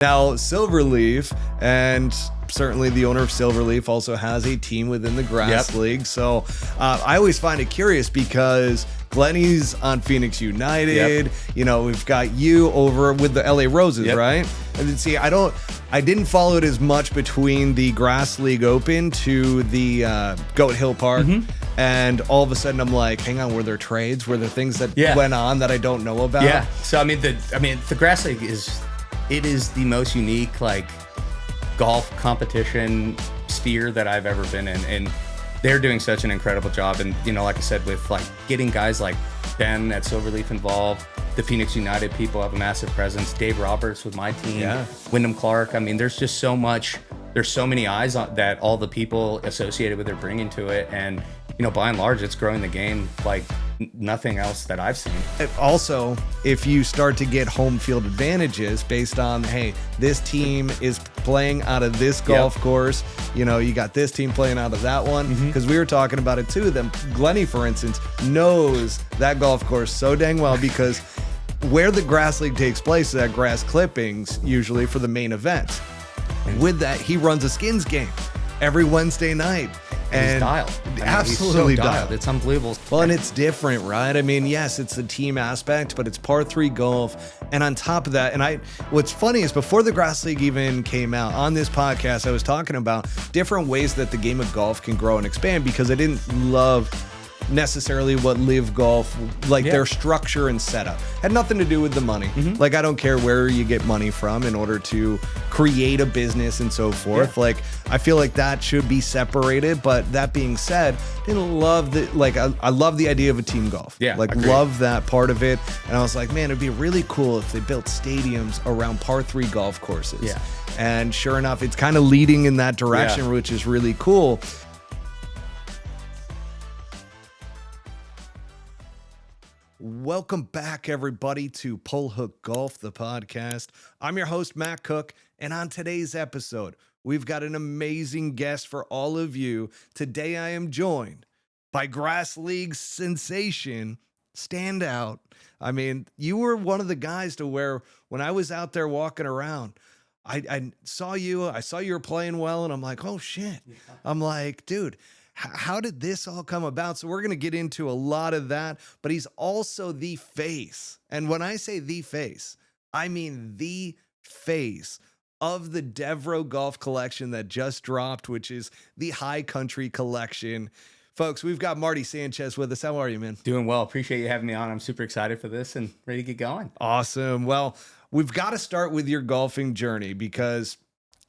Now, Silverleaf, and certainly the owner of Silverleaf, also has a team within the Grass League. So I always find it curious because Glenny's on Phoenix United. You know, we've got you over with the LA Roses, right? And then see, I didn't follow it as much between the Grass League Open to the Goat Hill Park. And all of a sudden I'm like, hang on, were there trades? Were there things that went on that I don't know about? Yeah. So I mean the Grass League is the most unique like golf competition sphere that I've ever been in, and they're doing such an incredible job. And you know, like I said, with like getting guys like Ben at Silverleaf involved, the Phoenix United people have a massive presence. Dave Roberts with my team, Wyndham Clark. I mean, there's just so much. There's so many eyes on that all the people associated with it are bringing to it, and you know, by and large, it's growing the game like nothing else that I've seen. Also, if you start to get home field advantages based on, hey, this team is playing out of this golf course, you know, you got this team playing out of that one, because we were talking about it too. Then Glenny, for instance, knows that golf course so dang well because where the Grass League takes place is at Grass Clippings, usually for the main event. With that, he runs a skins game every Wednesday night. And he's dialed. Absolutely he's so dialed. It's unbelievable. Well, and it's different, right? I mean, yes, it's the team aspect, but it's par 3 golf. And on top of that, what's funny is before the Grass League even came out on this podcast, I was talking about different ways that the game of golf can grow and expand because I didn't love necessarily what Live Golf, like their structure and setup. Had nothing to do with the money. Like, I don't care where you get money from in order to create a business and so forth. Like, I feel like that should be separated. But that being said, didn't love the, like, I love the idea of a team golf. Like, agreed. Love that part of it. And I was like, man, it'd be really cool if they built stadiums around par 3 golf courses. And sure enough, it's kind of leading in that direction, which is really cool. Welcome back, everybody, to Pull Hook Golf, the podcast. I'm your host, Matt Cook, and on today's episode, we've got an amazing guest for all of you. Today, I am joined by Grass League sensation, standout. I mean, you were one of the guys to where when I was out there walking around, I saw you were playing well, and I'm like, oh, shit. I'm like, dude, how did this all come about? So we're going to get into a lot of that, but he's also the face. And when I say the face, I mean the face of the Devereux Golf collection that just dropped, which is the High Country collection. Folks, we've got Marty Sanchez with us. How are you, man? Doing well. Appreciate you having me on. I'm super excited for this and ready to get going. Awesome. Well, we've got to start with your golfing journey because,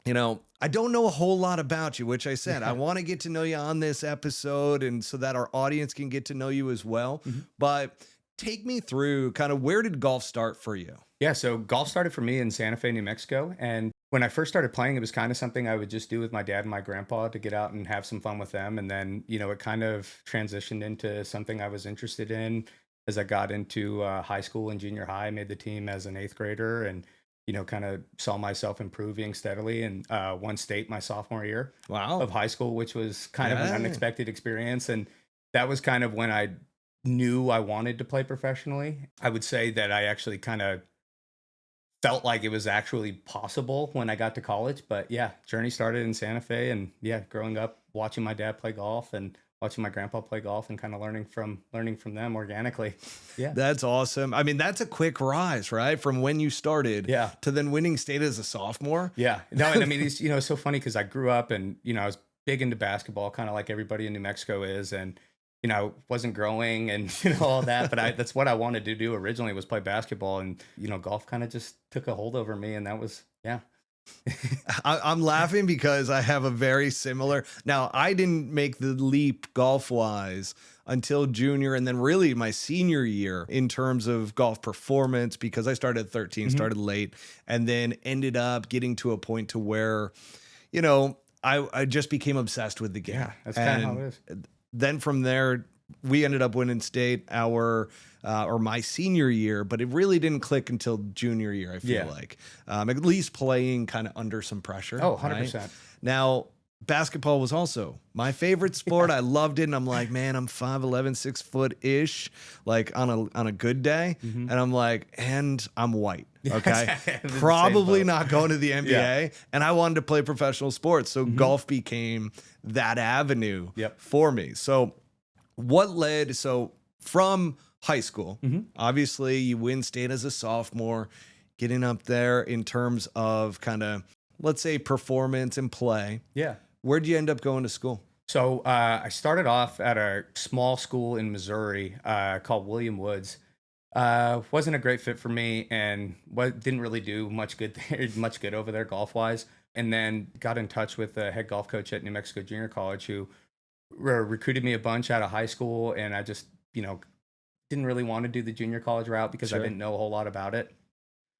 you know, I don't know a whole lot about you, which I said, I want to get to know you on this episode and so that our audience can get to know you as well. But take me through kind of where did golf start for you? Yeah, so golf started for me in Santa Fe, New Mexico. And when I first started playing, it was kind of something I would just do with my dad and my grandpa to get out and have some fun with them. And then, you know, it kind of transitioned into something I was interested in as I got into high school and junior high. I made the team as an 8th grader and you know, kind of saw myself improving steadily and won state my sophomore year of high school, which was kind of an unexpected experience. And that was kind of when I knew I wanted to play professionally. I would say that I actually kind of felt like it was actually possible when I got to college. But yeah, journey started in Santa Fe and growing up, watching my dad play golf and watching my grandpa play golf and kind of learning from them organically. Yeah. That's awesome. I mean, that's a quick rise, right? From when you started to then winning state as a sophomore. Yeah. No, and I mean, it's, you know, it's so funny because I grew up and, you know, I was big into basketball, kind of like everybody in New Mexico is. And, you know, I wasn't growing and, you know, all that, but that's what I wanted to do originally was play basketball. And, you know, golf kind of just took a hold over me. And that was, I'm laughing because I have a very similar. Now, I didn't make the leap golf wise until junior and then really my senior year in terms of golf performance because I started at 13, started late, and then ended up getting to a point to where, you know, I just became obsessed with the game. Yeah, that's kind of how it is. Then from there, we ended up winning state or my senior year, but it really didn't click until junior year, I feel like. At least playing kind of under some pressure. Oh, 100%. Right? Now, basketball was also my favorite sport. I loved it. And I'm like, man, I'm 5'11", 6'-foot-ish, like on a good day. Mhm. And I'm like, and I'm white. Yeah, Okay. exactly. I'm in the same Probably boat. not going to the NBA. And I wanted to play professional sports. So golf became that avenue Yep. for me. So what led, so from high school, obviously you win state as a sophomore, getting up there in terms of kind of, let's say, performance and play. Yeah. Where'd you end up going to school? So I started off at a small school in Missouri called William Woods. Wasn't a great fit for me, and didn't really do much good there, much good over there golf wise. And then got in touch with the head golf coach at New Mexico Junior College, who recruited me a bunch out of high school, and I just didn't really want to do the junior college route because I Sure. didn't know a whole lot about it.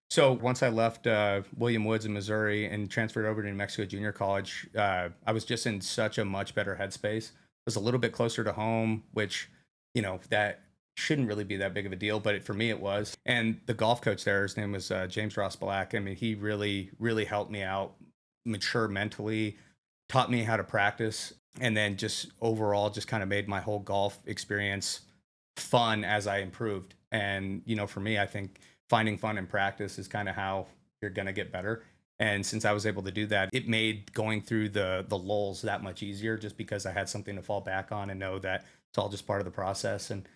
So once I left William Woods in Missouri and transferred over to New Mexico Junior College, I was just in such a much better headspace. It was a little bit closer to home, which, that shouldn't really be that big of a deal, but for me it was. And the golf coach there, his name was James Ross Black. I mean, he really, really helped me out, mature mentally, taught me how to practice, and then just overall just kind of made my whole golf experience fun as I improved. And, for me, I think finding fun in practice is kind of how you're going to get better. And since I was able to do that, it made going through the lulls that much easier, just because I had something to fall back on and know that it's all just part of the process. And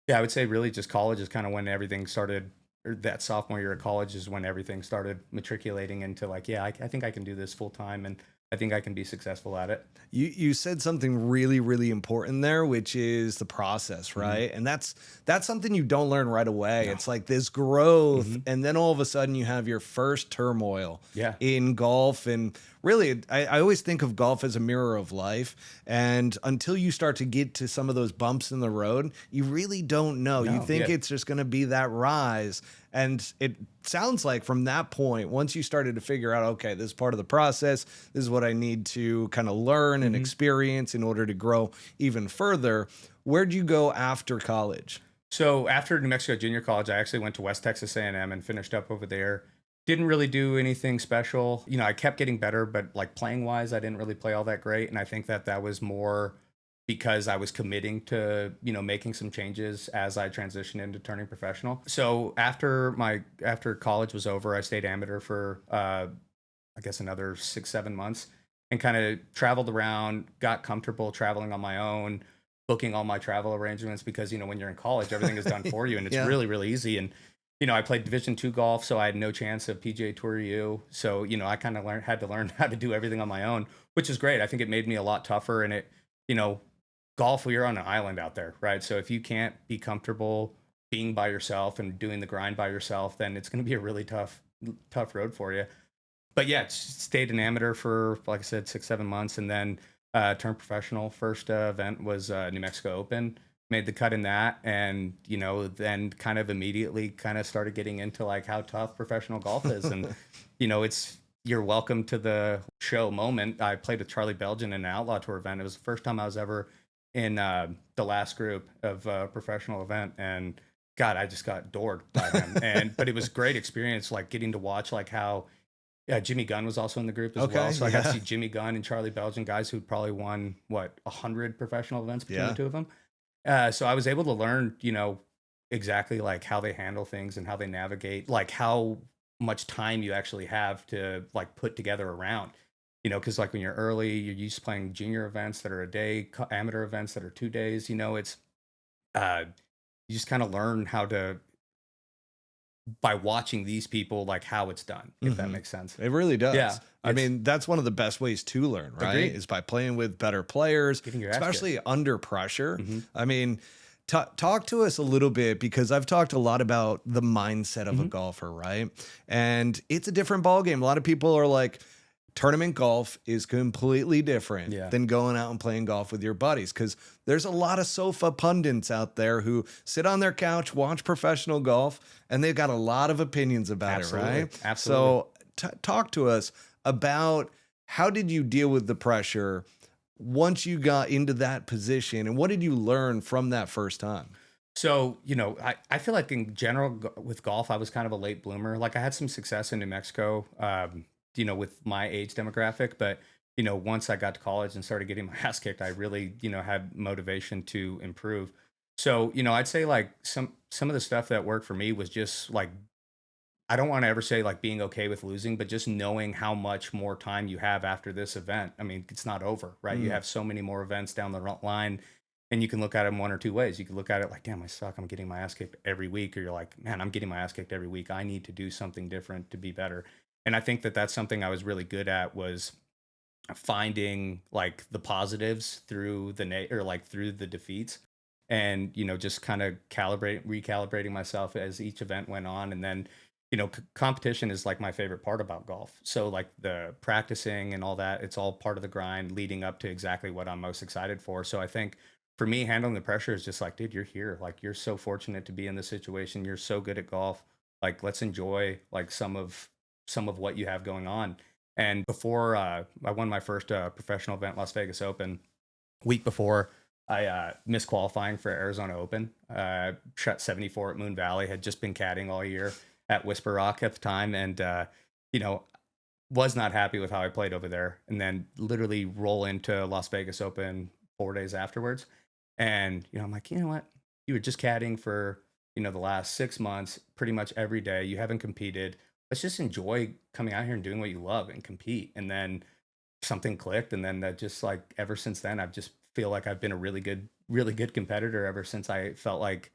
yeah, I would say really just college is kind of when everything started, or that sophomore year of college is when everything started matriculating into like, yeah, I think I can do this full time, and I think I can be successful at it. You said something really, really important there, which is the process, right? And that's something you don't learn right away. No. It's like this growth, and then all of a sudden you have your first turmoil Yeah. in golf. And really, I always think of golf as a mirror of life. And until you start to get to some of those bumps in the road, you really don't know. You No, think yeah. it's just going to be that rise. And it sounds like from that point, once you started to figure out, okay, this is part of the process, this is what I need to kind of learn and experience in order to grow even further. Where'd you go after college? So after New Mexico Junior College, I actually went to West Texas A&M and finished up over there. Didn't really do anything special. I kept getting better, but like playing wise, I didn't really play all that great. And I think that was more because I was committing to, making some changes as I transitioned into turning professional. So after college was over, I stayed amateur for, I guess another 6-7 months, and kind of traveled around, got comfortable traveling on my own, booking all my travel arrangements, because, when you're in college, everything is done for you, and it's Yeah. really, really easy. And, I played Division II golf, so I had no chance of PGA Tour U. So, I kind of had to learn how to do everything on my own, which is great. I think it made me a lot tougher, and it, golf, you're on an island out there, right? So if you can't be comfortable being by yourself and doing the grind by yourself, then it's going to be a really tough road for you. But yeah, stayed an amateur for, like I said, 6-7 months, and then turned professional. First event was New Mexico Open. Made the cut in that, and then kind of immediately kind of started getting into like how tough professional golf is. And it's, you're welcome to the show moment. I played with Charlie Belgian in an Outlaw Tour event. It was the first time I was ever in the last group of professional event, and God, I just got adored by him. But it was a great experience, like getting to watch like how Jimmy Gunn was also in the group as Okay, well. So I got to yeah. see Jimmy Gunn and Charlie Belgian, guys who'd probably won 100 professional events between Yeah. the two of them. So I was able to learn, exactly like how they handle things and how they navigate, like how much time you actually have to like put together a round. Because like when you're early, you're used to playing junior events that are a day, amateur events that are 2 days. It's you just kind of learn how to, by watching these people, like how it's done, if that makes sense. It really does. Yeah, I it's- mean, that's one of the best ways to learn, right? Agreed. Is by playing with better players, Getting your ass kicked. especially under pressure. Mhm. I mean, talk to us a little bit, because I've talked a lot about the mindset of a golfer, right? And it's a different ballgame. A lot of people are like, tournament golf is completely different Yeah. than going out and playing golf with your buddies, because there's a lot of sofa pundits out there who sit on their couch, watch professional golf, and they've got a lot of opinions about Absolutely. it, right? Absolutely. So talk to us about, how did you deal with the pressure once you got into that position, and what did you learn from that first time? So, I feel like in general with golf, I was kind of a late bloomer. Like I had some success in New Mexico, with my age demographic, but once I got to college and started getting my ass kicked, I really, had motivation to improve. So, I'd say like some of the stuff that worked for me was just like, I don't want to ever say like being okay with losing, but just knowing how much more time you have after this event. I mean, it's not over, right? You Mm. have so many more events down the line, and you can look at them one or two ways. You can look at it like, damn, I suck. I'm getting my ass kicked every week. Or you're like, man, I'm getting my ass kicked every week. I need to do something different to be better. And I think that that's something I was really good at, was finding like the positives through or like through the defeats, and just kind of recalibrating myself as each event went on. And then competition is like my favorite part about golf, so like the practicing and all that, it's all part of the grind leading up to exactly what I'm most excited for. So I think for me, handling the pressure is just like, dude, you're here, like you're so fortunate to be in this situation, you're so good at golf, like let's enjoy like some of what you have going on. And before I won my first professional event, Las Vegas Open, week before, I missed qualifying for Arizona Open. Shot 74 at Moon Valley. Had just been caddying all year at Whisper Rock at the time, and you know, was not happy with how I played over there. And then literally roll into Las Vegas Open 4 days afterwards, and I'm like, you know what? You were just caddying for the last 6 months, pretty much every day. You haven't competed. Let's just enjoy coming out here and doing what you love and compete. And then something clicked, and then that just like ever since then, I've just feel like I've been a really good competitor ever since I felt like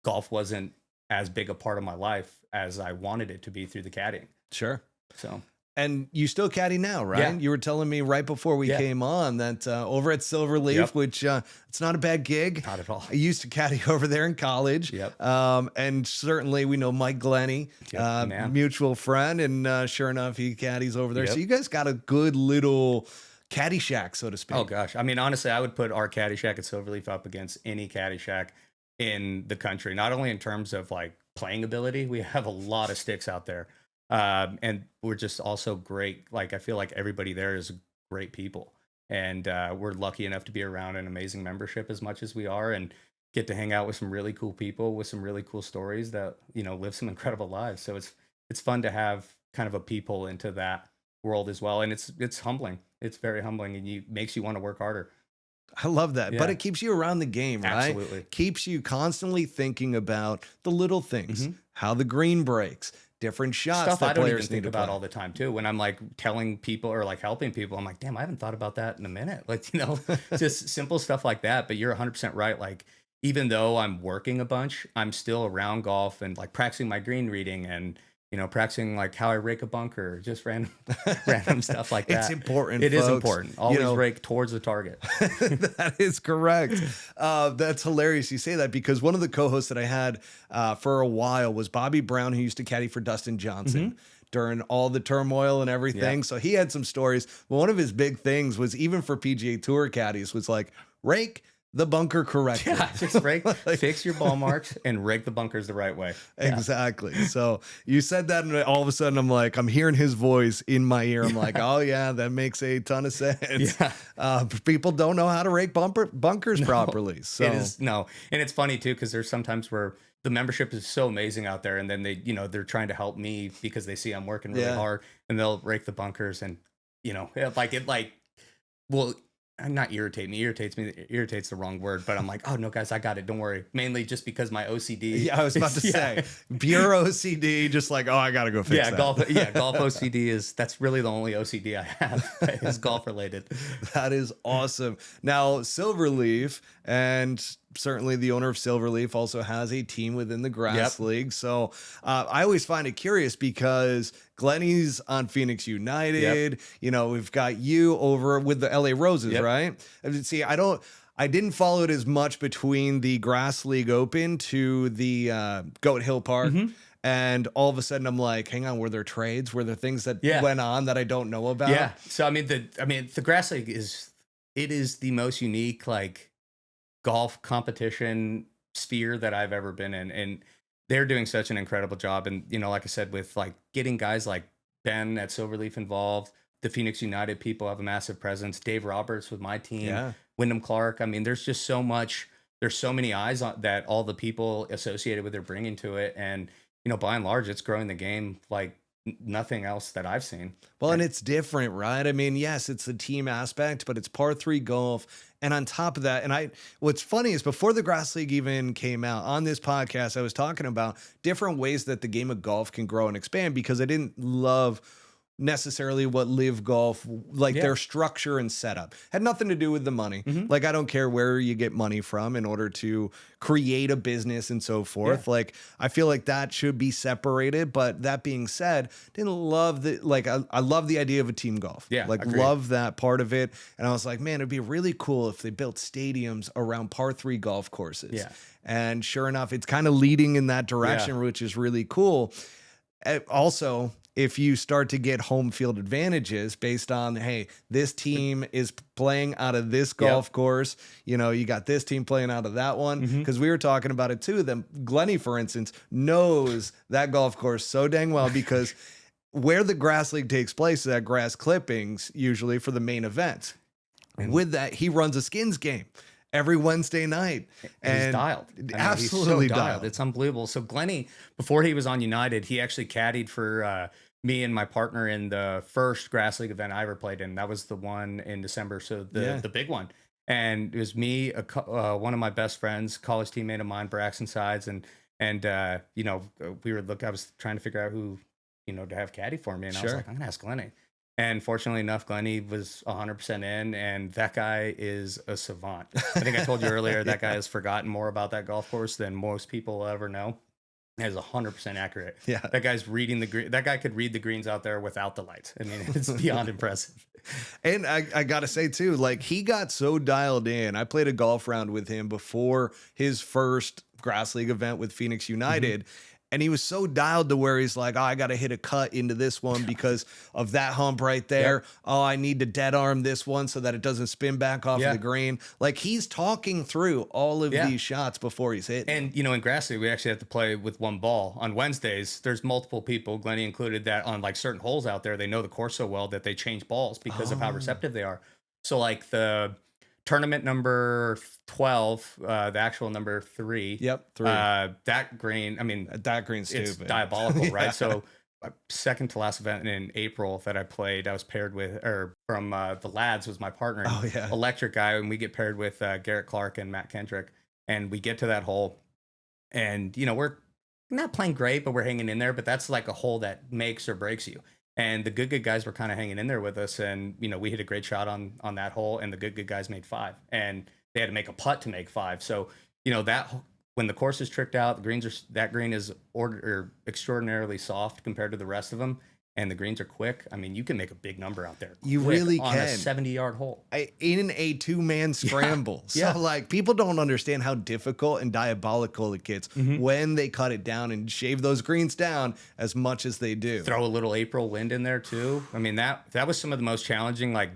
golf wasn't as big a part of my life as I wanted it to be through the caddying. Sure. So And you still caddy now, right? Yeah. You were telling me right before we Yeah. came on that over at Silverleaf, Yep. which it's not a bad gig. not at all. I used to caddy over there in college. Yep. And certainly we know Mike Glenny, Yep, man. mutual friend. And sure enough, he caddies over there. So Yep. you guys got a good little caddy shack, so to speak. Oh gosh. I mean, honestly, I would put our caddy shack at Silverleaf up against any caddy shack in the country. Not only in terms of like playing ability, we have a lot of sticks out there. And we're just also great. Like, I feel like everybody there is great people. And we're lucky enough to be around an amazing membership as much as we are, and get to hang out with some really cool people with some really cool stories that, live some incredible lives. So it's fun to have kind of a peephole into that world as well. And it's humbling. It's very humbling, and makes you want to work harder. I love that. But Yeah. it keeps you around the game, right? Absolutely. Keeps you constantly thinking about the little things, how the green breaks, different shots Stuff that I don't even players need think to about play. all the time too. When I'm like telling people or like helping people, I'm like, damn, I haven't thought about that in a minute. Like, just simple stuff like that. But you're 100% right. Like, even though I'm working a bunch, I'm still around golf and like practicing my green reading, and practicing like how I rake a bunker, just random stuff like that. It's important. It is folks. important. Always rake towards the target. That is correct. That's hilarious you say that, because one of the co-hosts that I had for a while was Bobby Brown, who used to caddy for Dustin Johnson during all the turmoil and everything. Yeah. So he had some stories. But one of his big things was, even for PGA Tour caddies, was like, rake the bunker correctly. Yeah, just fix your ball marks and rake the bunkers the right way. Yeah. Exactly. So you said that, and all of a sudden I'm hearing his voice in my ear. I'm like, oh yeah, that makes a ton of sense. Yeah. People don't know how to rake bunkers properly. So It is no, and it's funny too, because there's sometimes where the membership is so amazing out there, and then they, they're trying to help me because they see I'm working really hard, and they'll rake the bunkers, and well, not irritate me. Irritates the wrong word, but I'm like, oh no, guys, I got it. Don't worry. Mainly just because my OCD. Yeah, I was about to say, pure OCD, just like, oh, I gotta go fix that. Golf OCD that's really the only OCD I have is golf related. That is awesome. Now, Silverleaf, and certainly the owner of Silverleaf, also has a team within the Grass League. So I always find it curious, because Glenny's on Phoenix United. We've got you over with the LA Roses, right? See, I didn't follow it as much between the Grass League Open to the Goat Hill Park. And all of a sudden I'm like, hang on, were there trades? Were there things that went on that I don't know about? Yeah. So the Grass League is the most unique like golf competition sphere that I've ever been in, and they're doing such an incredible job. And like I said, with like getting guys like Ben at Silverleaf involved, the Phoenix United people have a massive presence. Dave Roberts with my team, Wyndham Clark. I mean, there's just so much. There's so many eyes on that all the people associated with it are bringing to it, and by and large, it's growing the game like nothing else that I've seen. Well, and it's different, right? I mean, yes, it's the team aspect, but it's par three golf. And on top of that, what's funny is before the Grass League even came out on this podcast, I was talking about different ways that the game of golf can grow and expand because I didn't love necessarily what live golf, like their structure and setup had nothing to do with the money. Like, I don't care where you get money from in order to create a business and so forth. Like, I feel like that should be separated. But that being said, didn't love I love the idea of a team golf. Like, agreed. love that part of it. And I was like, man, it'd be really cool if they built stadiums around par three golf courses. And sure enough, it's kind of leading in that direction, which is really cool. Also, if you start to get home field advantages based on, hey, this team is playing out of this golf course, you know, you got this team playing out of that one. Because we were talking about it too. Glennie, for instance, knows that golf course so dang well because where the Grass League takes place is at Grass Clippings, usually for the main events. And with that, he runs a skins game every Wednesday night. And he's dialed. Absolutely he's so dialed. It's unbelievable. So Glennie, before he was on United, he actually caddied for me and my partner in the first Grass League event I ever played in. That was the one in December. So the big one. And it was me, one of my best friends, college teammate of mine, Braxton Sides. And you know, I was trying to figure out who, you know, to have caddy for me. And I was like, I'm going to ask Glennie. And fortunately enough, Glennie was 100% in, and that guy is a savant. I think I told you earlier, that guy has forgotten more about that golf course than most people will ever know. That is 100% accurate. That guy's reading the green. That guy could read the greens out there without the lights. I mean, it's beyond impressive. And I got to say too, like, he got so dialed in. I played a golf round with him before his first Grass League event with Phoenix United. And he was so dialed to where he's like, oh, I got to hit a cut into this one because of that hump right there. Oh, I need to dead arm this one so that it doesn't spin back off of the green. Like, he's talking through all of these shots before he's hit. And, you know, in Grass League, we actually have to play with one ball. On Wednesdays, there's multiple people, Glennie included, that on like certain holes out there, they know the course so well that they change balls because of how receptive they are. So like the tournament number 12, the actual number 3. Three. That green, I mean, that green's stupid. It's diabolical, right? So second to last event in April that I played, I was paired with, or from the Lads was my partner, electric guy, and we get paired with Garrett Clark and Matt Kendrick, and we get to that hole, and, you know, we're not playing great, but we're hanging in there, but that's like a hole that makes or breaks you. And the good guys were kind of hanging in there with us. And, you know, we hit a great shot on that hole, and the good guys made 5. And they had to make a putt to make 5. So, you know, that when the course is tricked out, that green is extraordinarily soft compared to the rest of them. And the greens are quick. I mean, you can make a big number out there. You really on can. A 70-yard hole. In a 2-man scramble. So, like, people don't understand how difficult and diabolical it gets when they cut it down and shave those greens down as much as they do. Throw a little April wind in there, too. I mean, that was some of the most challenging, like,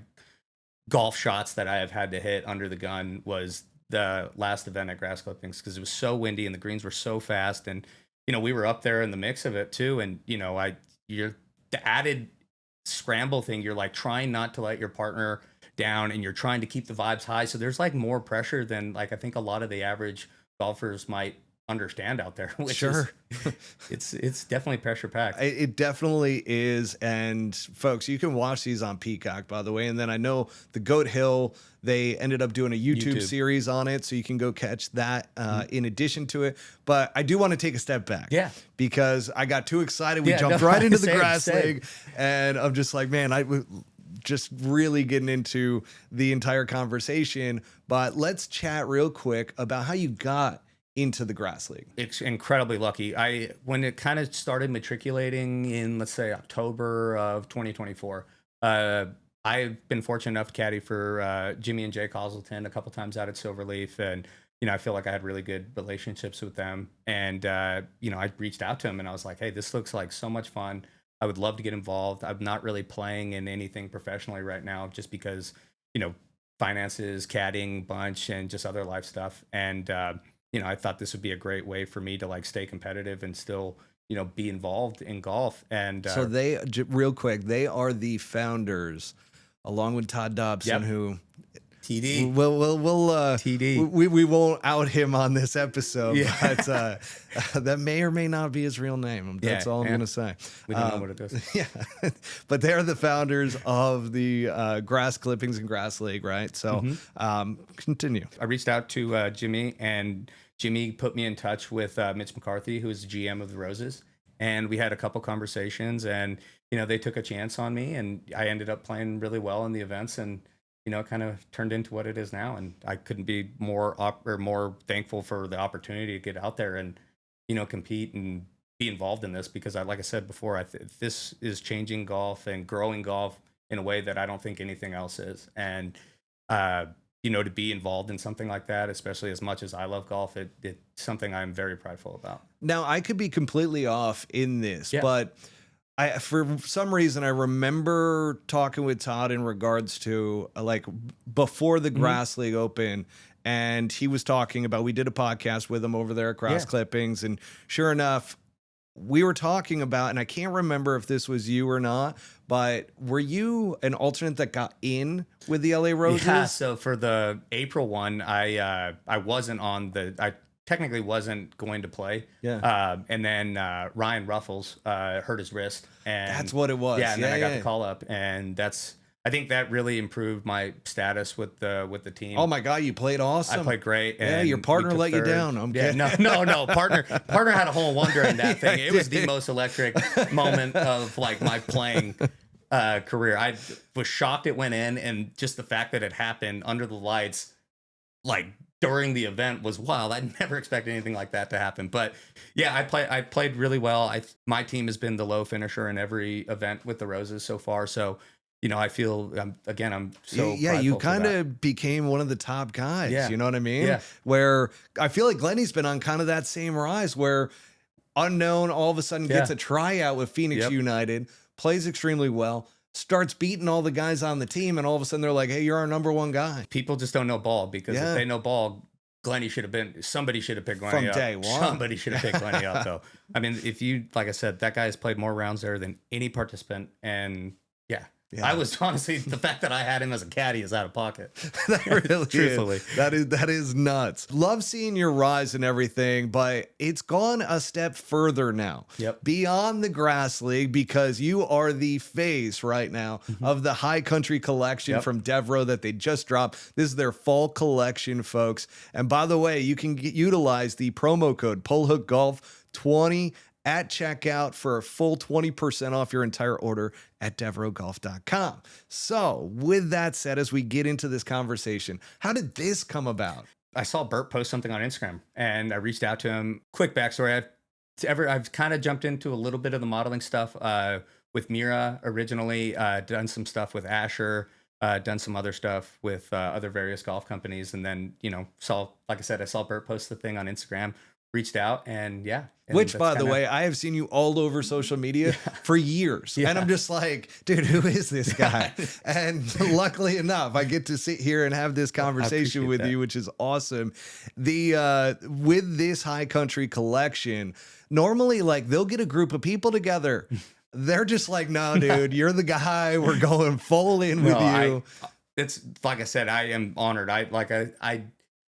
golf shots that I have had to hit under the gun was the last event at Grass Clippings because it was so windy and the greens were so fast. And, you know, we were up there in the mix of it, too. And, you know, the added scramble thing, you're like trying not to let your partner down and you're trying to keep the vibes high. So there's like more pressure than like I think a lot of the average golfers might understand out there. Which is, it's definitely pressure packed. It definitely is. And folks, you can watch these on Peacock, by the way. And then I know the Goat Hill, they ended up doing a YouTube series on it, so you can go catch that in addition to it. But I do want to take a step back. Because I got too excited. We jumped right into the Grass League, and I'm just like, man, I just really getting into the entire conversation. But let's chat real quick about how you got into the Grass League. It's incredibly lucky. When it kind of started matriculating in, let's say, October of 2024, I've been fortunate enough to caddy for Jimmy and Jay Cosleton a couple times out at Silverleaf, and, you know, I feel like I had really good relationships with them. And, you know, I reached out to him and I was like, hey, this looks like so much fun. I would love to get involved. I'm not really playing in anything professionally right now just because, you know, finances, caddying bunch, and just other life stuff. And, you know, I thought this would be a great way for me to like stay competitive and still, you know, be involved in golf. And so real quick, they are the founders along with Todd Dobson, who TD. We'll TD. we won't out him on this episode, Yeah. but that may or may not be his real name. That's all I'm Yeah. gonna say. We don't know what it is. Yeah, but they're the founders of the Grass Clippings and Grass League, right? So continue. I reached out to Jimmy, and Jimmy put me in touch with Mitch McCarthy, who is the GM of the Roses. And we had a couple conversations, and, they took a chance on me, and I ended up playing really well in the events, and, it kind of turned into what it is now. And I couldn't be more thankful for the opportunity to get out there and, compete and be involved in this, because like I said before, this is changing golf and growing golf in a way that I don't think anything else is. And, to be involved in something like that, especially as much as I love golf, it's something I'm very prideful about. Now, I could be completely off in this, Yeah. but for some reason, I remember talking with Todd in regards to like before the Grass League Open, and he was talking about, we did a podcast with him over there at Grass Clippings, and sure enough, we were talking about, and I can't remember if this was you or not, but were you an alternate that got in with the LA Roses? Yeah, so for the April one, I wasn't I technically wasn't going to play. Yeah. And then Ryan Ruffles hurt his wrist, and That's what it was. Yeah, and then I got yeah. the call up, and I think that really improved my status with the team. Oh my God, you played awesome. I played great. Yeah, and your partner we took let you third. down. I'm Yeah, kidding. no. Partner had a hole in one during that thing. Yeah, It was the most electric moment of like my playing career. I was shocked it went in, and just the fact that it happened under the lights, like during the event, was wild. I never expected anything like that to happen. But yeah, I played really well. My team has been the low finisher in every event with the Roses so far. So, I feel I'm so you prideful for kind that. of became one of the top guys. Yeah. You know what I mean? Yeah. Where I feel like Glennie's been on kind of that same rise, where unknown all of a sudden gets a tryout with Phoenix United, plays extremely well, starts beating all the guys on the team, and all of a sudden they're like, "Hey, you're our number one guy." People just don't know ball, because if they know ball, somebody should have picked Glennie From up. day one. Somebody should have picked Glennie up, though. I mean, like I said, that guy has played more rounds there than any participant. And yeah. I was honestly, the fact that I had him as a caddy is out of pocket. That really Truthfully. is. That is nuts. Love seeing your rise and everything, but it's gone a step further now. Yep. Beyond the Grass League, because you are the face right now of the High Country collection from Devereux that they just dropped. This is their fall collection, folks. And by the way, you can utilize the promo code PullHookGolf20 at checkout for a full 20% off your entire order at DevereuxGolf.com. So with that said, as we get into this conversation, how did this come about? I saw Bert post something on Instagram, and I reached out to him. Quick backstory. I've kind of jumped into a little bit of the modeling stuff with Mira originally, done some stuff with Asher, done some other stuff with other various golf companies. And then, like I said, I saw Bert post the thing on Instagram, reached out, and yeah. And which, by the way, I have seen you all over social media for years. And I'm just like, dude, who is this guy? And luckily enough, I get to sit here and have this conversation with you, which is awesome. With this High Country collection, normally, like, they'll get a group of people together. They're just like, no, dude, you're the guy. We're going full in with you. It's like I said, I am honored. I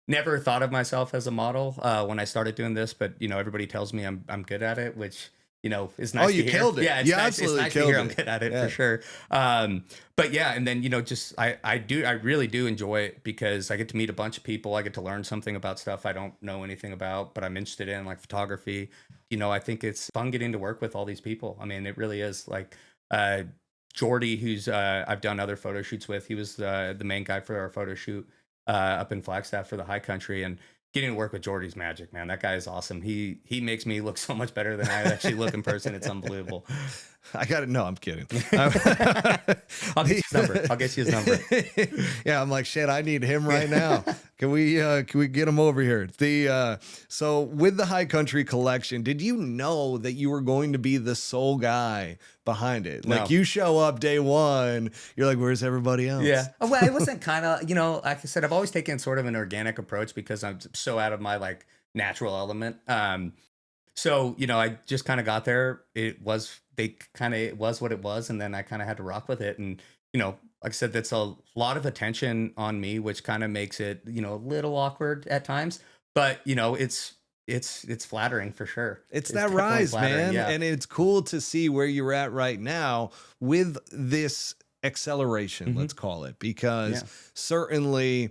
never thought of myself as a model when I started doing this, but everybody tells me I'm good at it, which is nice. Oh, you killed it! Yeah, you absolutely nice killed to hear it. I'm good at it for sure. But yeah, and then I really do enjoy it, because I get to meet a bunch of people. I get to learn something about stuff I don't know anything about, but I'm interested in, like photography. I think it's fun getting to work with all these people. I mean, it really is. Like Jordy, who's I've done other photo shoots with. He was the main guy for our photo shoot up in Flagstaff for the High Country, and getting to work with Jordy's magic, man. That guy is awesome. He makes me look so much better than I actually look in person. It's unbelievable. I got it. No, I'm kidding. I'll get his number. I'll get you his number. Yeah, I'm like, shit, I need him right now. Can we get him over here? So with the High Country collection, did you know that you were going to be the sole guy behind it? No. Like, you show up day one, you're like, where's everybody else? Yeah. Well, it wasn't kind of, like I said, I've always taken sort of an organic approach, because I'm so out of my like natural element. So, I just kind of got there. they kind of, it was what it was. And then I kind of had to rock with it. And, like I said, that's a lot of attention on me, which kind of makes it, a little awkward at times, but it's flattering for sure. It's It's that definitely rise, flattering. man. Yeah. And it's cool to see where you're at right now with this acceleration, Hmm. let's call it, because Yeah. certainly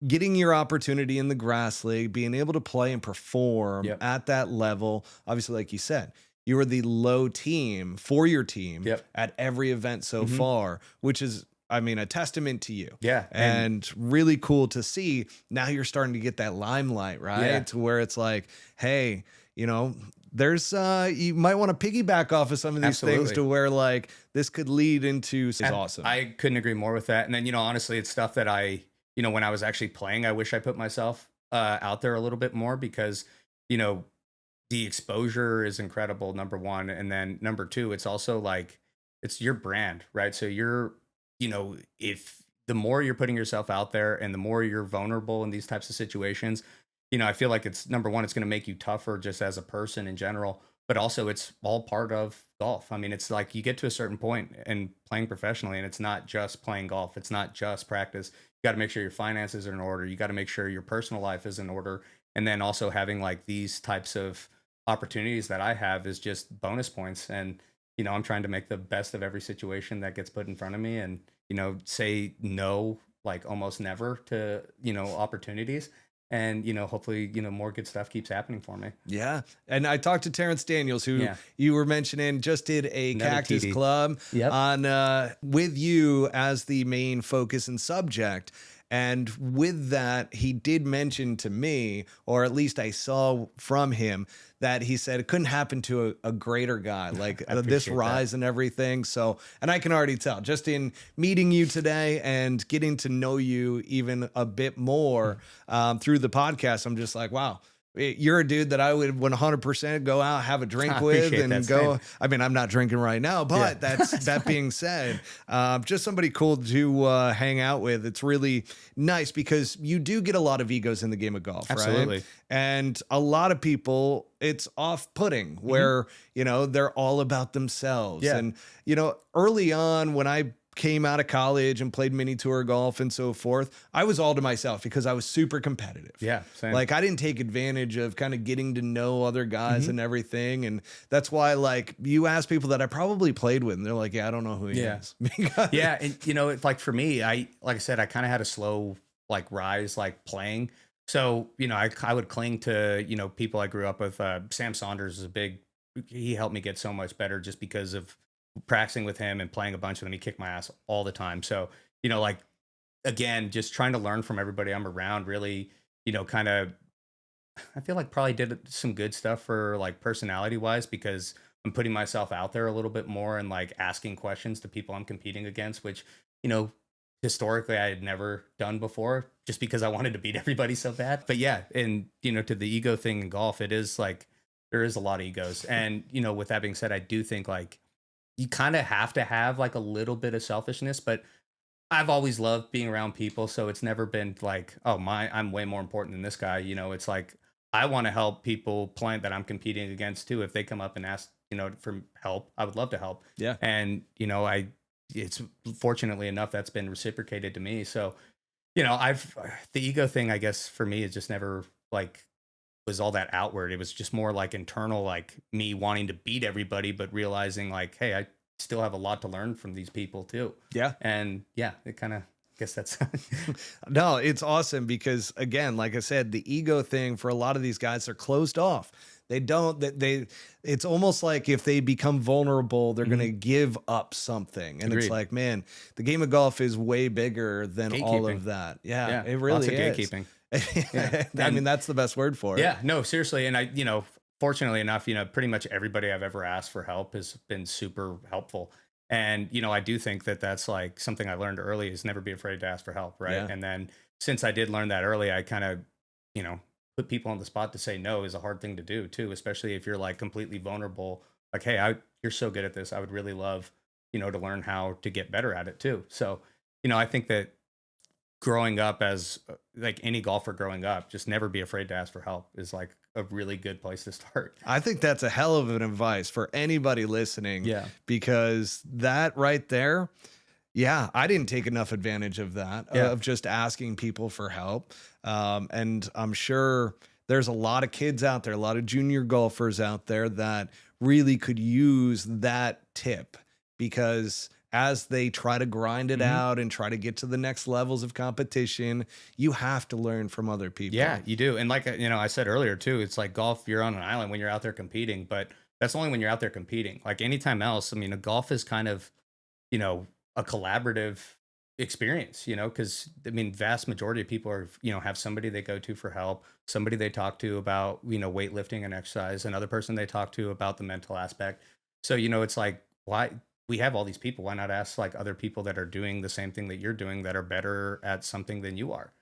getting your opportunity in the Grass League, being able to play and perform Yep. at that level, obviously, like you said, you were the low team for your team Yep. at every event so Hmm. far, which is, I mean, a testament to you. Yeah. And really cool to see now you're starting to get that limelight, right? Yeah. To where it's like, hey, there's you might want to piggyback off of some of these things Absolutely. to where like this could lead into is awesome. I couldn't agree more with that. And then, honestly, it's stuff that when I was actually playing, I wish I put myself out there a little bit more because, you know, the exposure is incredible, number one. And then number two, it's also like, it's your brand, right? So if the more you're putting yourself out there and the more you're vulnerable in these types of situations, I feel like it's number one, it's going to make you tougher just as a person in general, but also it's all part of golf. I mean, it's like you get to a certain point in playing professionally and it's not just playing golf. It's not just practice. You got to make sure your finances are in order. You got to make sure your personal life is in order. And then also having like these types of opportunities that I have is just bonus points. And, I'm trying to make the best of every situation that gets put in front of me and, say no, like almost never to, opportunities. And, hopefully, more good stuff keeps happening for me. Yeah. And I talked to Terrence Daniels, who Yeah. you were mentioning, just did a Another Cactus TD. Club Yep. on with you as the main focus and subject. And with that, he did mention to me, or at least I saw from him, that he said it couldn't happen to a greater guy, like I this appreciate rise and everything. So, and I can already tell just in meeting you today and getting to know you even a bit more through the podcast, I'm just like, wow. You're a dude that I would 100% go out, have a drink I with, appreciate and that. go. Same. I mean, I'm not drinking right now, but Yeah. that being said, just somebody cool to hang out with. It's really nice because you do get a lot of egos in the game of golf, right? Absolutely. And a lot of people, it's off-putting where, they're all about themselves. Yeah. And, early on when I came out of college and played mini tour golf and so forth, I was all to myself because I was super competitive. Yeah. Same. Like I didn't take advantage of kind of getting to know other guys and everything. And that's why like you ask people that I probably played with and they're like, yeah, I don't know who he is. Because- Yeah. And, it's like for me, like I said, I kind of had a slow like rise, like playing. So, I would cling to, people I grew up with. Sam Saunders is he helped me get so much better just because of practicing with him and playing a bunch with him. He kicked my ass all the time. So, like, again, just trying to learn from everybody I'm around really, kind of, I feel like probably did some good stuff for like personality wise because I'm putting myself out there a little bit more and like asking questions to people I'm competing against, which, historically I had never done before just because I wanted to beat everybody so bad. But yeah, and, to the ego thing in golf, it is like, there is a lot of egos. And, with that being said, I do think like, you kind of have to have like a little bit of selfishness, but I've always loved being around people. So it's never been like, oh, I'm way more important than this guy. It's like, I want to help people play that I'm competing against too. If they come up and ask, for help, I would love to help. Yeah. And, it's fortunately enough, that's been reciprocated to me. So, the ego thing, I guess for me is just never like, was all that outward. It was just more like internal, like me wanting to beat everybody, but realizing like, hey, I still have a lot to learn from these people too. Yeah. And yeah, it kind of, I guess that's No, it's awesome because again, like I said, the ego thing for a lot of these guys are closed off. They don't they it's almost like if they become vulnerable, they're going to give up something. And it's Agreed. like, man, the game of golf is way bigger than all Gatekeeping. of that. Yeah, yeah, it really lots of is. gatekeeping. I And- mean, that's the best word for it. Yeah, no, seriously. And fortunately enough, pretty much everybody I've ever asked for help has been super helpful. And, I do think that that's like something I learned early is never be afraid to ask for help. Right. Yeah. And then since I did learn that early, I kind of, put people on the spot to say no is a hard thing to do too, especially if you're like completely vulnerable. Like, hey, you're so good at this. I would really love, to learn how to get better at it too. So, I think that growing up as like any golfer growing up, just never be afraid to ask for help is like a really good place to start. I think that's a hell of an advice for anybody listening, Yeah. because that right there, yeah, I didn't take enough advantage of that, Yeah. of just asking people for help. And I'm sure there's a lot of kids out there, a lot of junior golfers out there that really could use that tip, because as they try to grind it Mhm. out and try to get to the next levels of competition, you have to learn from other people. Yeah, you do. And like, I said earlier too, it's like golf, you're on an island when you're out there competing, but that's only when you're out there competing. Like anytime else, I mean, golf is kind of, a collaborative experience, because I mean, vast majority of people are, have somebody they go to for help, somebody they talk to about, weightlifting and exercise, another person they talk to about the mental aspect. So, it's like, why we have all these people, why not ask like other people that are doing the same thing that you're doing that are better at something than you are?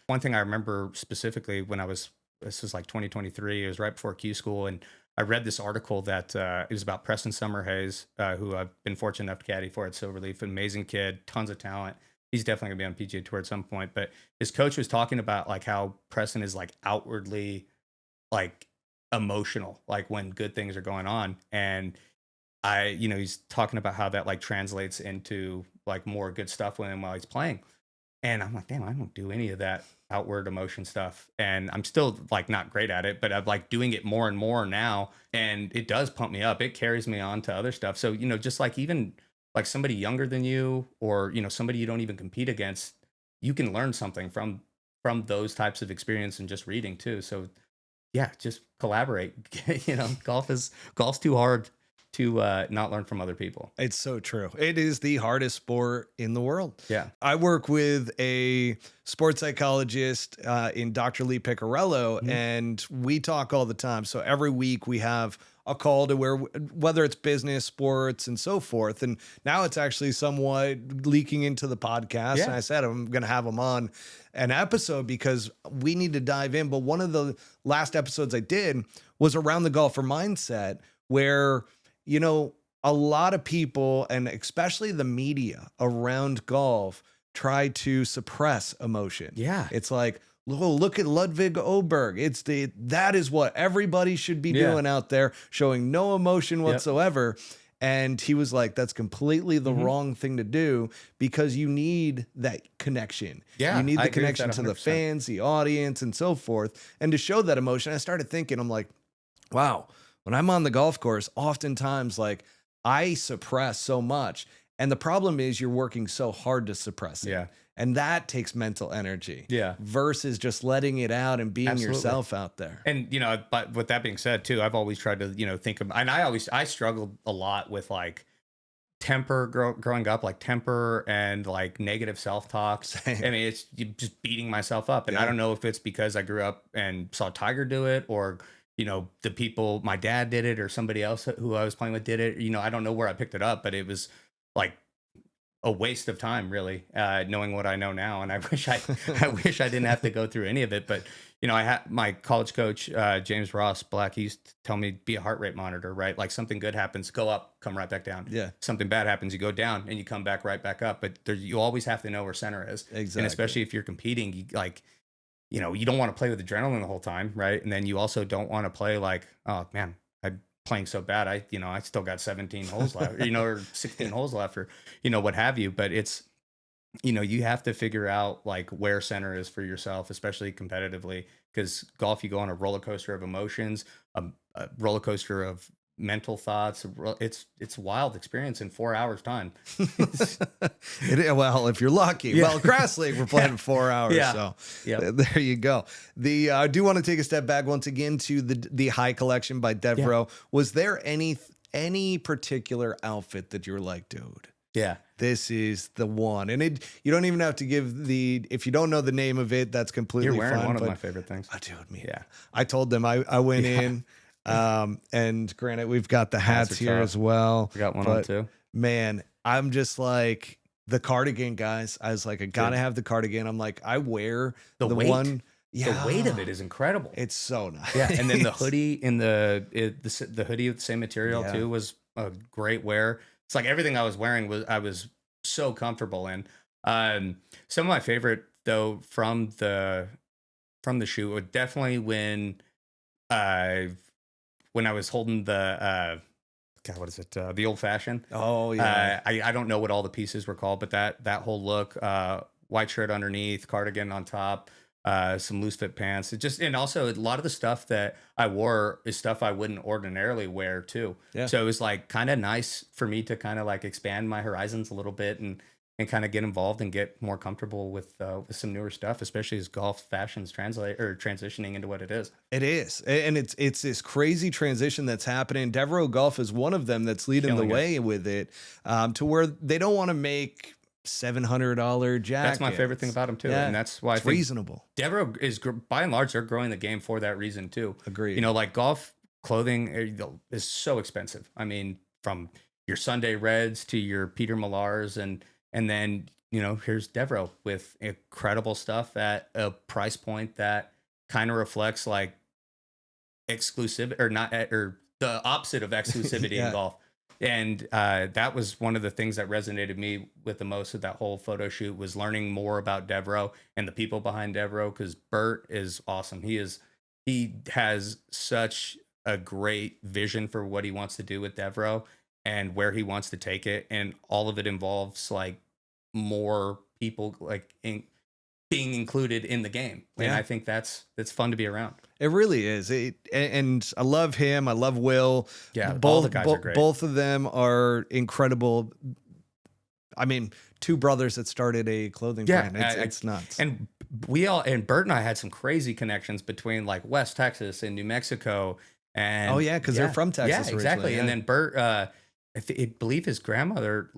One thing I remember specifically when this was like 2023, it was right before Q school. And I read this article that it was about Preston Summerhays, who I've been fortunate enough to caddy for at Silverleaf. Amazing kid, tons of talent. He's definitely gonna be on PGA Tour at some point. But his coach was talking about like how Preston is like outwardly like emotional, like when good things are going on. And he's talking about how that like translates into like more good stuff with him while he's playing. And I'm like, damn, I don't do any of that outward emotion stuff. And I'm still like not great at it, but I'm like doing it more and more now. And it does pump me up. It carries me on to other stuff. So, just like even like somebody younger than you, or, somebody you don't even compete against, you can learn something from those types of experience and just reading too. So yeah, just collaborate. Golf's too hard to not learn from other people. It's so true. It is the hardest sport in the world. Yeah. I work with a sports psychologist in Dr. Lee Piccarello, Mhm. and we talk all the time. So every week we have a call to whether it's business, sports, and so forth. And now it's actually somewhat leaking into the podcast. Yeah. And I said I'm going to have him on an episode because we need to dive in. But one of the last episodes I did was around the golfer mindset, where a lot of people, and especially the media around golf, try to suppress emotion. Yeah. It's like, oh, look at Ludwig Oberg. That is what everybody should be Yeah. doing out there, showing no emotion Yep. whatsoever. And he was like, that's completely the Mhm. wrong thing to do, because you need that connection. Yeah, You need I the agree with connection that to the 100%. fans, the audience, and so forth. And to show that emotion, I started thinking, I'm like, wow, when I'm on the golf course, oftentimes like I suppress so much. And the problem is you're working so hard to suppress it. Yeah. And that takes mental energy. Yeah. Versus just letting it out and being Absolutely. yourself out there. And but with that being said too, I've always tried to think of, and I struggled a lot with like temper growing up, like temper and like negative self-talk. Same. I mean, it's just beating myself up. And I Yeah. don't know if it's because I grew up and saw Tiger do it, or the people, my dad did it, or somebody else who I was playing with did it. I don't know where I picked it up, but it was like a waste of time, really, knowing what I know now. And I wish I wish I didn't have to go through any of it. But I had my college coach, James Ross Black. He used to tell me, be a heart rate monitor, right? Like something good happens, go up, come right back down. Yeah. Something bad happens, you go down and you come back right back up. But you always have to know where center is. Exactly. And especially if you're competing, you don't want to play with adrenaline the whole time, right? And then you also don't want to play like, oh man, I'm playing so bad. I still got 17 holes left, or 16 holes left, or what have you. But it's, you have to figure out like where center is for yourself, especially competitively, because golf, you go on a roller coaster of emotions, a roller coaster of mental thoughts. It's a wild experience in 4 hours time. Well, if you're lucky. Yeah. Well, Grass League, we're playing 4 hours. Yeah. So Yeah. there you go. I do want to take a step back once again to the High Collection by Devereux. Was there any particular outfit that you were like, dude, Yeah. this is the one? And you don't even have to give if you don't know the name of it, that's completely You're wearing fine. one of but, my favorite things. oh, dude, me. Yeah. I told them I went in, and granted, we've got the hats Hats are here tough. as well. I got one on but too. man, I'm just like the cardigan, guys. I was like, I gotta have the cardigan. I'm like, I wear The the weight. one. Yeah, The weight of it is incredible. It's so nice. Yeah, and then the hoodie in the hoodie with the same material Yeah. too was a great wear. It's like everything I was wearing I was so comfortable in. Some of my favorite though from the shoot would definitely when I when I was holding the God, what is it? The old fashioned. Oh yeah. I don't know what all the pieces were called, but that whole look, white shirt underneath, cardigan on top, some loose fit pants. It just and also a lot of the stuff that I wore is stuff I wouldn't ordinarily wear too. Yeah. So it was like kind of nice for me to kind of like expand my horizons a little bit and kind of get involved and get more comfortable with some newer stuff, especially as golf fashions translate or transitioning into what it is. It is. And it's this crazy transition that's happening. Devereux Golf is one of them that's leading the Killing it. way with it, to where they don't want to make $700 jackets. That's my favorite thing about them too, Yeah, and that's why I it's think reasonable. Devereux is by and large they're growing the game for that reason too. Agreed. You know, like golf clothing is so expensive. I mean, from your Sunday Reds to your Peter Millars, and then here's Devereux with incredible stuff at a price point that kind of reflects like exclusive or not or the opposite of exclusivity Yeah. in golf. And that was one of the things that resonated me with the most of that whole photo shoot was learning more about Devereux and the people behind Devereux, because Bert is awesome. He has such a great vision for what he wants to do with Devereux and where he wants to take it, and all of it involves like more people like being included in the game. And Yeah. I think that's fun to be around. It really is. And I love him. I love Will. Yeah, all the guys are great. Both of them are incredible. I mean, two brothers that started a clothing brand. It's nuts. And Bert and I had some crazy connections between like West Texas and New Mexico. And Oh, yeah, 'cause they're from Texas Yeah, exactly. originally, And yeah. then Bert, I believe his grandmother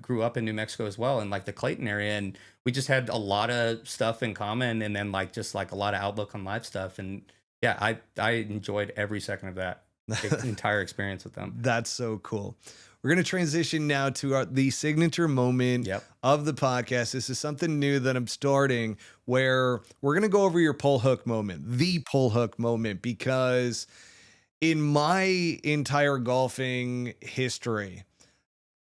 grew up in New Mexico as well, in like the Clayton area. And we just had a lot of stuff in common, and then like just like a lot of outlook on life stuff. And yeah, I enjoyed every second of that entire experience with them. That's so cool. We're going to transition now to the signature moment Yep. of the podcast. This is something new that I'm starting where we're going to go over your pull hook moment, the pull hook moment, because in my entire golfing history,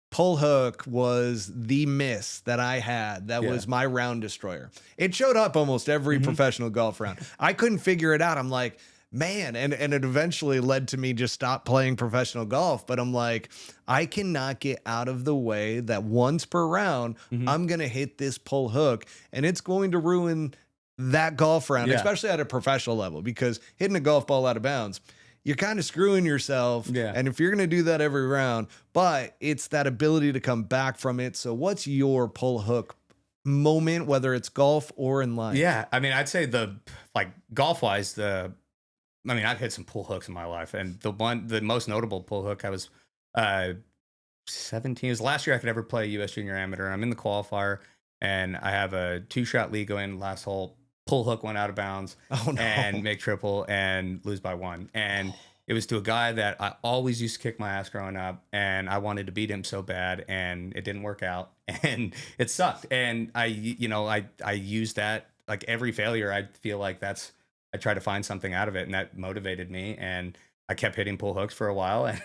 pull hook was the miss that I had. That Yeah. was my round destroyer. It showed up almost every professional golf round. I couldn't figure it out. I'm like, man, and it eventually led to me just stop playing professional golf. But I'm like, I cannot get out of the way that once per round, I'm going to hit this pull hook, and it's going to ruin that golf round, Yeah. especially at a professional level, because hitting a golf ball out of bounds, you're kind of screwing yourself. Yeah. And if you're going to do that every round, but it's that ability to come back from it. So what's your pull hook moment, whether it's golf or in life? Yeah, I mean, I'd say like golf wise, I've hit some pull hooks in my life, and the most notable pull hook I was 17. It was the last year I could ever play U.S. Junior Amateur. I'm in the qualifier, and I have a 2-shot lead going last hole. Pull hook went out of bounds, Oh, no. and make triple and lose by 1. And it was to a guy that I always used to kick my ass growing up, and I wanted to beat him so bad, and it didn't work out, and it sucked. And I used that, like every failure. I feel like I tried to find something out of it, and that motivated me. And I kept hitting pull hooks for a while, and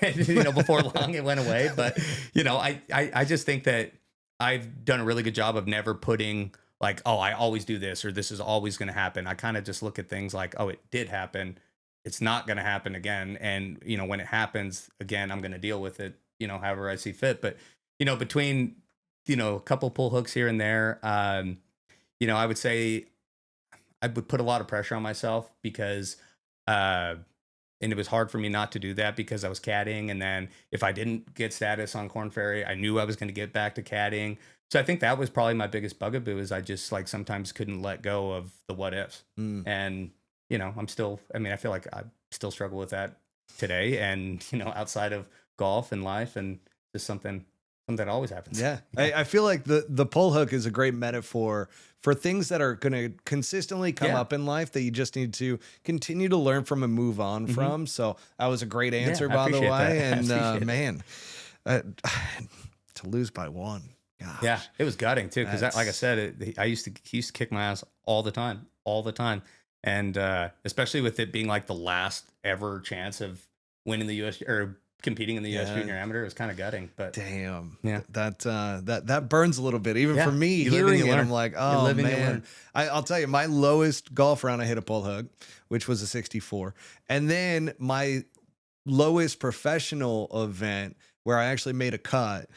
before long it went away. But I just think that I've done a really good job of never putting like, oh, I always do this, or this is always going to happen. I kind of just look at things like, oh, it did happen. It's not going to happen again. And, when it happens again, I'm going to deal with it, however I see fit. But, between, a couple pull hooks here and there, I would say I would put a lot of pressure on myself because, and it was hard for me not to do that because I was caddying. And then if I didn't get status on Korn Ferry, I knew I was going to get back to caddying. So I think that was probably my biggest bugaboo, is I just like sometimes couldn't let go of the what ifs. And, I feel like I still struggle with that today, and, outside of golf and life, and just something that always happens. Yeah. I feel like the pull hook is a great metaphor for things that are going to consistently come up in life that you just need to continue to learn from and move on from. So that was a great answer, I by the appreciate way. that. I And appreciate it. man, to lose by 1. Gosh. Yeah, it was gutting too, because like I That's- said, he used to kick my ass all the time, and especially with it being like the last ever chance of winning the U.S. or competing in the U.S. Junior Amateur. It was kind of gutting, but damn, yeah, that burns a little bit. Even for me, you live and hearing you it, learn. I'm like, You oh live and you man. learn. I'll tell you, my lowest golf round I hit a pull hook, which was a 64, and then my lowest professional event where I actually made a cut,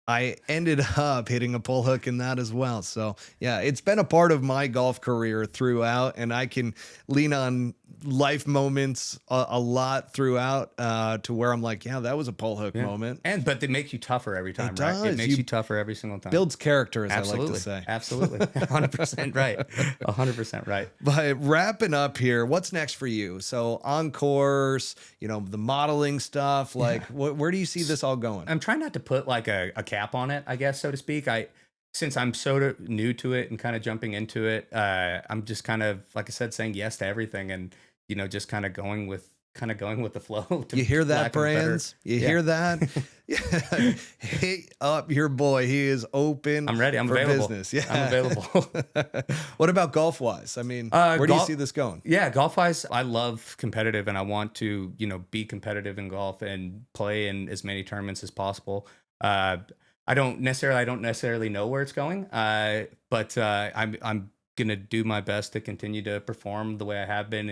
I ended up hitting a pull hook in that as well. So yeah, it's been a part of my golf career throughout, and I can lean on life moments a lot throughout to where I'm like, yeah, that was a pull hook moment. But they make you tougher every time, It right? does. It makes you tougher every single time. Builds character, as Absolutely. I like to say. Absolutely. 100% right. 100% right. But wrapping up here, what's next for you? So on course, the modeling stuff, like where do you see this all going? I'm trying not to put like a cap on it, I guess, so to speak. Since I'm so new to it and kind of jumping into it, I'm just kind of, like I said, saying yes to everything and, just kind of going with the flow. You hear that, brands? You hear that? Hit up your boy. He is open. I'm ready. I'm for available. Business. Yeah. I'm available. What about golf wise? I mean, where do you see this going? Yeah, golf wise, I love competitive and I want to, be competitive in golf and play in as many tournaments as possible. I don't necessarily know where it's going, but I'm gonna do my best to continue to perform the way I have been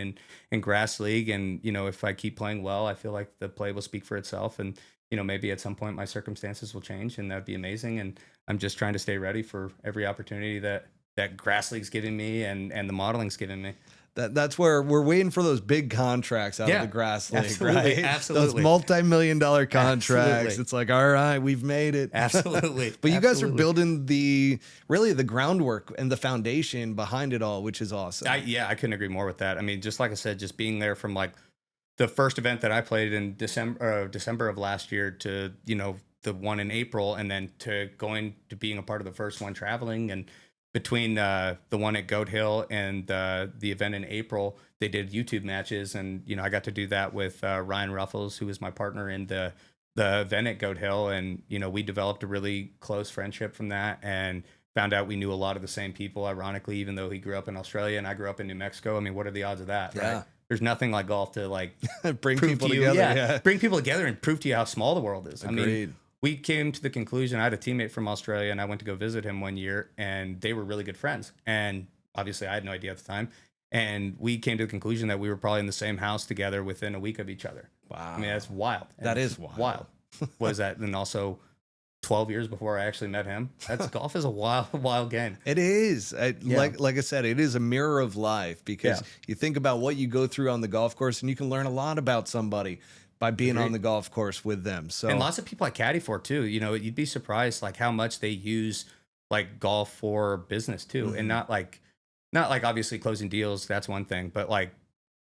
in Grass League, and if I keep playing well, I feel like the play will speak for itself, and maybe at some point my circumstances will change, and that'd be amazing. And I'm just trying to stay ready for every opportunity that Grass League's giving me and the modeling's giving me. That's where we're waiting for those big contracts out of the Grass League, absolutely, right? Absolutely. Those multi-million-dollar contracts. Absolutely. It's like, all right, we've made it. Absolutely. But you guys are building the groundwork and the foundation behind it all, which is awesome. I couldn't agree more with that. I mean, just like I said, just being there from like the first event that I played in December of last year to, the one in April, and then to going to being a part of the first one traveling, and between the one at Goat Hill and the event in April, they did YouTube matches, and I got to do that with Ryan Ruffles, who was my partner in the event at Goat Hill, and we developed a really close friendship from that, and found out we knew a lot of the same people. Ironically, even though he grew up in Australia and I grew up in New Mexico, I mean, what are the odds of that? Yeah. Right? There's nothing like golf to like bring people together. Bring people together and prove to you how small the world is. Agreed. I mean, we came to the conclusion, I had a teammate from Australia and I went to go visit him one year, and they were really good friends. And obviously I had no idea at the time. And we came to the conclusion that we were probably in the same house together within a week of each other. Wow. I mean, that's wild. That is wild. What is that? And also 12 years before I actually met him. Golf is a wild game. It is. Like I said, it is a mirror of life, because you think about what you go through on the golf course, and you can learn a lot about somebody by being on the golf course with them. So, and lots of people I caddy for too. You'd be surprised like how much they use like golf for business too, and not like obviously closing deals. That's one thing, but like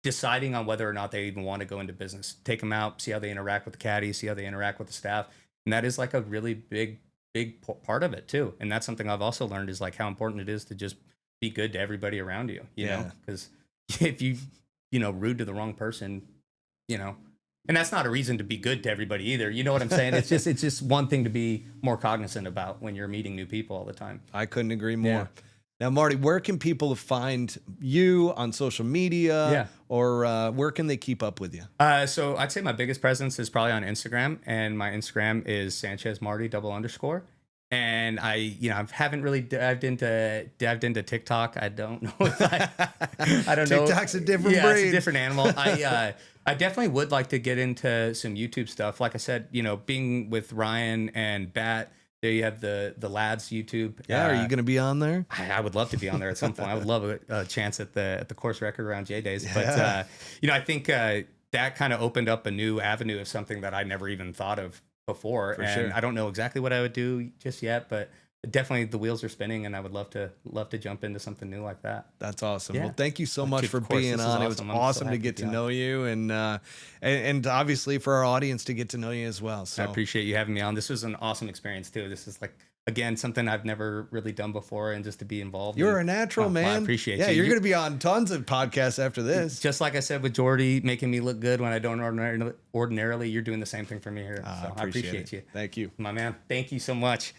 deciding on whether or not they even want to go into business. Take them out, see how they interact with the caddy, see how they interact with the staff, and that is like a really big part of it too. And that's something I've also learned is like how important it is to just be good to everybody around you. You know, because if you rude to the wrong person, and that's not a reason to be good to everybody either. You know what I'm saying? It's just one thing to be more cognizant about when you're meeting new people all the time. I couldn't agree more. Now, Marty, where can people find you on social media, or where can they keep up with you? So I'd say my biggest presence is probably on Instagram, and my Instagram is Sanchez Marty _. And I haven't really dived into TikTok. I don't know if I don't know. TikTok's a different breed. It's a different animal. I definitely would like to get into some YouTube stuff. Like I said, being with Ryan and Bat, there you have the lads YouTube. Yeah, are you going to be on there? I would love to be on there at some point. I would love a chance at the course record around J Days. But I think that kind of opened up a new avenue of something that I never even thought of before. For and sure. I don't know exactly what I would do just yet, but definitely the wheels are spinning, and I would love to jump into something new like that. That's awesome. Yeah. Well, thank you so much for Of course, being this is on. It was awesome. I'm awesome so to happy get to to be know you, and obviously for our audience to get to know you as well. So I appreciate you having me on. This was an awesome experience too. This is like, again, something I've never really done before, and just to be involved. You're a natural, man. I appreciate you. Yeah, you're going to be on tons of podcasts after this. Just like I said with Jordy, making me look good when I don't ordinarily, you're doing the same thing for me here. So I appreciate you. Thank you. My man. Thank you so much.